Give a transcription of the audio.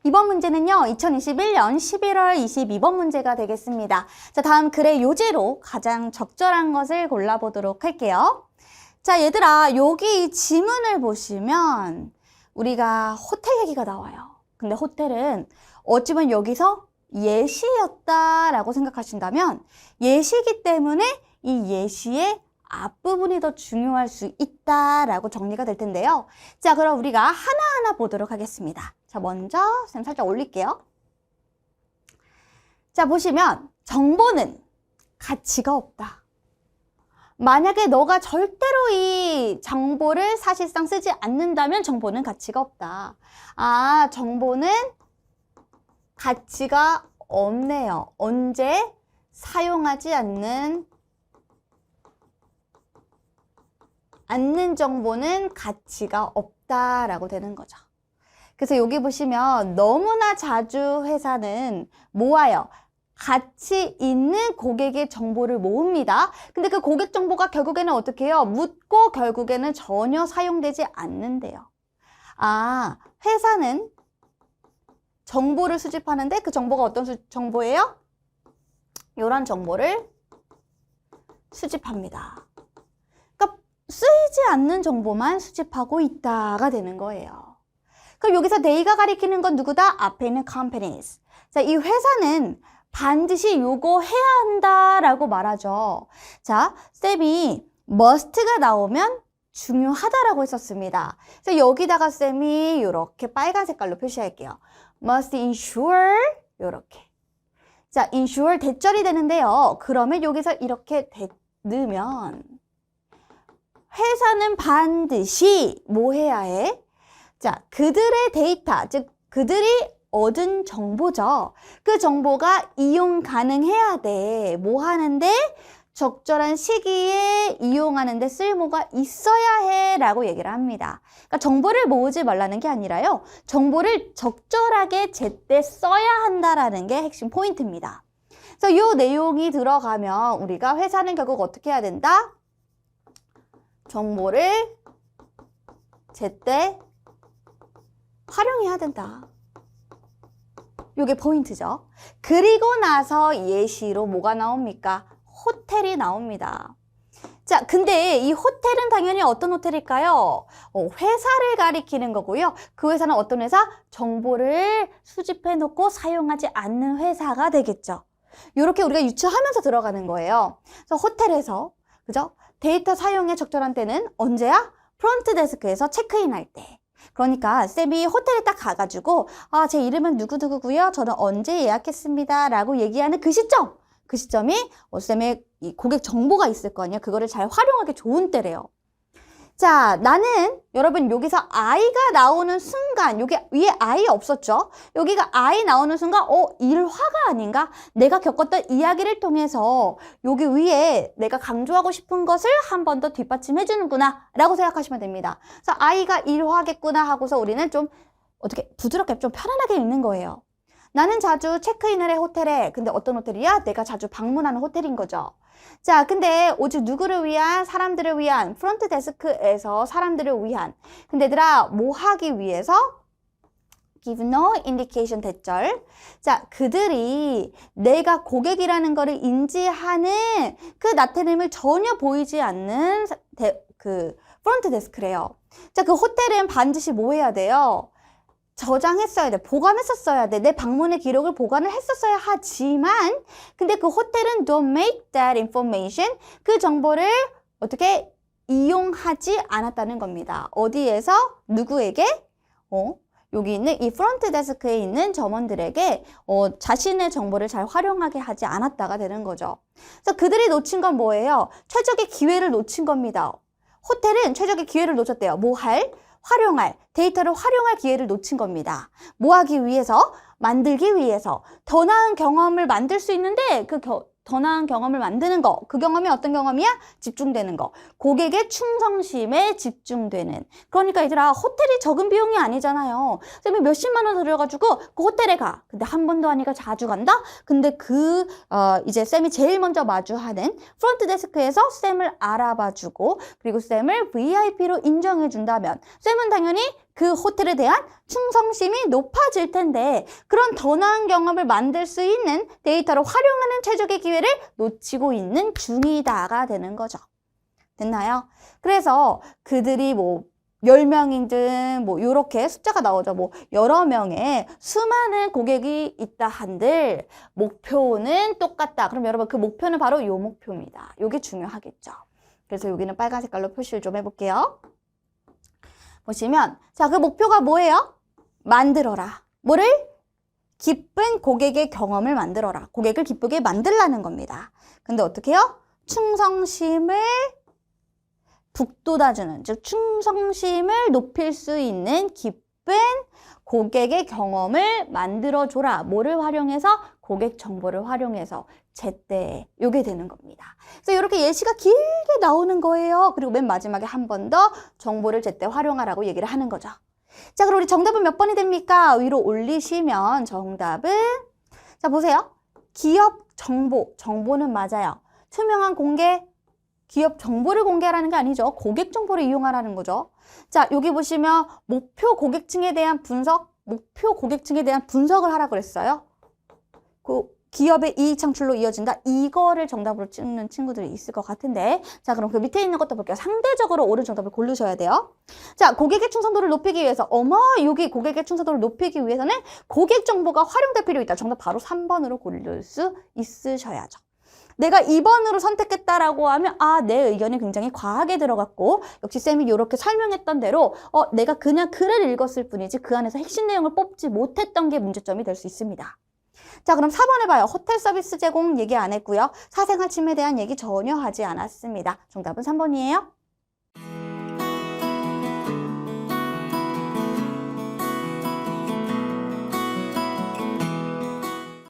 이번 문제는요, 2021년 11월 22번 문제가 되겠습니다. 자, 다음 글의 요제로 가장 적절한 것을 골라보도록 할게요. 자, 얘들아, 여기 이 지문을 보시면 우리가 호텔 얘기가 나와요. 근데 호텔은 어찌 보면 여기서 예시였다라고 생각하신다면 예시이기 때문에 이 예시의 앞부분이 더 중요할 수 있다라고 정리가 될 텐데요. 자, 그럼 우리가 하나하나 보도록 하겠습니다. 자, 먼저 쌤 살짝 올릴게요. 자, 보시면 정보는 가치가 없다. 만약에 너가 절대로 이 정보를 사실상 쓰지 않는다면 정보는 가치가 없다. 아, 정보는 가치가 없네요. 언제? 사용하지 않는 정보는 가치가 없다라고 되는 거죠. 그래서 여기 보시면 너무나 자주 회사는 모아요. 가치 있는 고객의 정보를 모읍니다. 근데 그 고객 정보가 결국에는 어떻게 해요? 묻고 결국에는 전혀 사용되지 않는데요. 아, 회사는 정보를 수집하는데 그 정보가 어떤 정보예요? 이런 정보를 수집합니다. 그러니까 쓰이지 않는 정보만 수집하고 있다가 되는 거예요. 그럼 여기서 they가 가리키는 건 누구다? 앞에 있는 companies. 자, 이 회사는 반드시 요거 해야 한다라고 말하죠. 자, 쌤이 must가 나오면 중요하다라고 했었습니다. 그래서 여기다가 쌤이 이렇게 빨간 색깔로 표시할게요. must ensure 이렇게. 자, ensure 대절이 되는데요. 그러면 여기서 이렇게 넣으면 회사는 반드시 뭐 해야 해? 자, 그들의 데이터, 즉 그들이 얻은 정보죠. 그 정보가 이용 가능해야 돼. 뭐 하는데? 적절한 시기에 이용하는데 쓸모가 있어야 해 라고 얘기를 합니다. 그러니까 정보를 모으지 말라는 게 아니라요. 정보를 적절하게 제때 써야 한다라는 게 핵심 포인트입니다. 그래서 이 내용이 들어가면 우리가 회사는 결국 어떻게 해야 된다? 정보를 제때 활용해야 된다. 이게 포인트죠. 그리고 나서 예시로 뭐가 나옵니까? 호텔이 나옵니다. 자, 근데 이 호텔은 당연히 어떤 호텔일까요? 회사를 가리키는 거고요. 그 회사는 어떤 회사? 정보를 수집해 놓고 사용하지 않는 회사가 되겠죠. 이렇게 우리가 유추하면서 들어가는 거예요. 그래서 호텔에서, 그죠? 데이터 사용에 적절한 때는 언제야? 프론트 데스크에서 체크인 할 때. 그러니까 쌤이 호텔에 딱 가가지고 아, 제 이름은 누구누구고요. 저는 언제 예약했습니다. 라고 얘기하는 그 시점이 쌤의 이 고객 정보가 있을 거 아니에요. 그거를 잘 활용하기 좋은 때래요. 자, 나는 여러분 여기서 I가 나오는 순간 여기 위에 I 없었죠? 여기가 I 나오는 순간 일화가 아닌가? 내가 겪었던 이야기를 통해서 여기 위에 내가 강조하고 싶은 것을 한 번 더 뒷받침해 주는구나 라고 생각하시면 됩니다. 그래서 I가 일화겠구나 하고서 우리는 좀 어떻게 부드럽게 좀 편안하게 읽는 거예요. 나는 자주 체크인을 해 호텔에. 근데 어떤 호텔이야? 내가 자주 방문하는 호텔인 거죠. 자, 근데 오직 누구를 위한? 사람들을 위한. 프론트 데스크에서 사람들을 위한. 근데 얘들아, 뭐 하기 위해서? give no indication 대절. 자, 그들이 내가 고객이라는 거를 인지하는 그 나타냄을 전혀 보이지 않는 그 프론트 데스크래요. 자, 그 호텔은 반드시 뭐 해야 돼요? 저장했어야 돼. 보관했었어야 돼. 내 방문의 기록을 보관을 했었어야 하지만 근데 그 호텔은 don't make that information 그 정보를 어떻게 이용하지 않았다는 겁니다. 어디에서? 누구에게? 여기 있는 이 프론트 데스크에 있는 점원들에게 자신의 정보를 잘 활용하게 하지 않았다가 되는 거죠. 그래서 그들이 놓친 건 뭐예요? 최적의 기회를 놓친 겁니다. 호텔은 최적의 기회를 놓쳤대요. 뭐 할? 활용할, 데이터를 활용할 기회를 놓친 겁니다. 뭐 하기 위해서? 만들기 위해서. 더 나은 경험을 만들 수 있는데 더 나은 경험을 만드는 거. 그 경험이 어떤 경험이야? 집중되는 거. 고객의 충성심에 집중되는. 그러니까 얘들아, 호텔이 적은 비용이 아니잖아요. 쌤이 몇십만 원 들여가지고 그 호텔에 가. 근데 한 번도 아니고 자주 간다? 근데 이제 쌤이 제일 먼저 마주하는 프론트 데스크에서 쌤을 알아봐주고 그리고 쌤을 VIP로 인정해준다면 쌤은 당연히 그 호텔에 대한 충성심이 높아질 텐데 그런 더 나은 경험을 만들 수 있는 데이터를 활용하는 최적의 기회를 놓치고 있는 중이다가 되는 거죠. 됐나요? 그래서 그들이 뭐 10명이든 뭐 요렇게 숫자가 나오죠. 뭐 여러 명의 수많은 고객이 있다 한들 목표는 똑같다. 그럼 여러분 그 목표는 바로 요 목표입니다. 요게 중요하겠죠. 그래서 여기는 빨간 색깔로 표시를 좀 해볼게요. 보시면 자, 그 목표가 뭐예요? 만들어라. 뭐를? 기쁜 고객의 경험을 만들어라. 고객을 기쁘게 만들라는 겁니다. 근데 어떻게 해요? 충성심을 북돋아주는, 즉 충성심을 높일 수 있는 기쁜 고객의 경험을 만들어줘라. 뭐를 활용해서? 고객 정보를 활용해서 제때 요게 되는 겁니다. 그래서 이렇게 예시가 길게 나오는 거예요. 그리고 맨 마지막에 한 번 더 정보를 제때 활용하라고 얘기를 하는 거죠. 자, 그럼 우리 정답은 몇 번이 됩니까? 위로 올리시면 정답은 자, 보세요. 기업 정보, 정보는 맞아요. 투명한 공개, 기업 정보를 공개하라는 게 아니죠. 고객 정보를 이용하라는 거죠. 자, 여기 보시면 목표 고객층에 대한 분석, 목표 고객층에 대한 분석을 하라고 그랬어요. 그 기업의 이익 창출로 이어진다. 이거를 정답으로 찍는 친구들이 있을 것 같은데. 자, 그럼 그 밑에 있는 것도 볼게요. 상대적으로 옳은 정답을 고르셔야 돼요. 자, 고객의 충성도를 높이기 위해서, 여기 고객의 충성도를 높이기 위해서는 고객 정보가 활용될 필요 있다. 정답 바로 3번으로 고를 수 있으셔야죠. 내가 2번으로 선택했다라고 하면 내 의견이 굉장히 과하게 들어갔고 역시 쌤이 이렇게 설명했던 대로 내가 그냥 글을 읽었을 뿐이지 그 안에서 핵심 내용을 뽑지 못했던 게 문제점이 될 수 있습니다. 자, 그럼 4번 해봐요. 호텔 서비스 제공 얘기 안 했고요. 사생활 침해에 대한 얘기 전혀 하지 않았습니다. 정답은 3번이에요.